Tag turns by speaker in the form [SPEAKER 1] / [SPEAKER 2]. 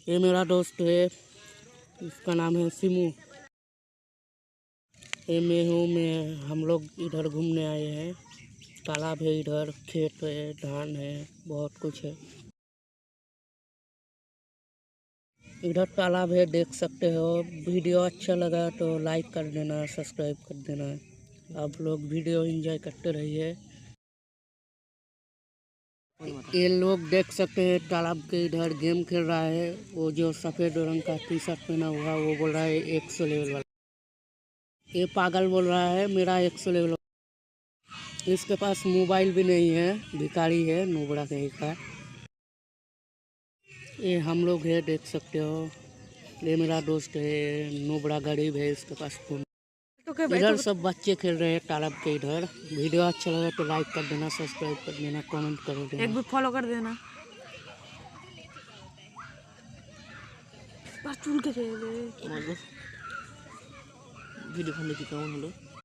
[SPEAKER 1] ये मेरा दोस्त है, इसका नाम है सिमू। ये मैं हम लोग इधर घूमने आए हैं। तालाब है, इधर खेत है, धान है, बहुत कुछ है। इधर तालाब है, देख सकते हो। वीडियो अच्छा लगा तो लाइक कर देना, सब्सक्राइब कर देना। आप लोग वीडियो एंजॉय करते रहिए। ये लोग देख सकते हैं तालाब के इधर गेम खेल रहा है। वो जो सफ़ेद रंग का टी शर्ट पहना हुआ वो बोल रहा है 100 लेवल वाला। ये पागल बोल रहा है मेरा 100 लेवल। इसके पास मोबाइल भी नहीं है, भिखारी है, नोबड़ा कहीं का। ये हम लोग है, देख सकते हो। ये मेरा दोस्त है, नोबड़ा गरीब है, इसके पास फोन। इधर सब बच्चे खेल रहे हैं तालाब के इधर। वीडियो अच्छा लगा तो लाइक कर देना, सब्सक्राइब कर देना, कमेंट कर देना,
[SPEAKER 2] एक भी फॉलो कर देना। बस चुल के वीडियो खाने की कौन हलो।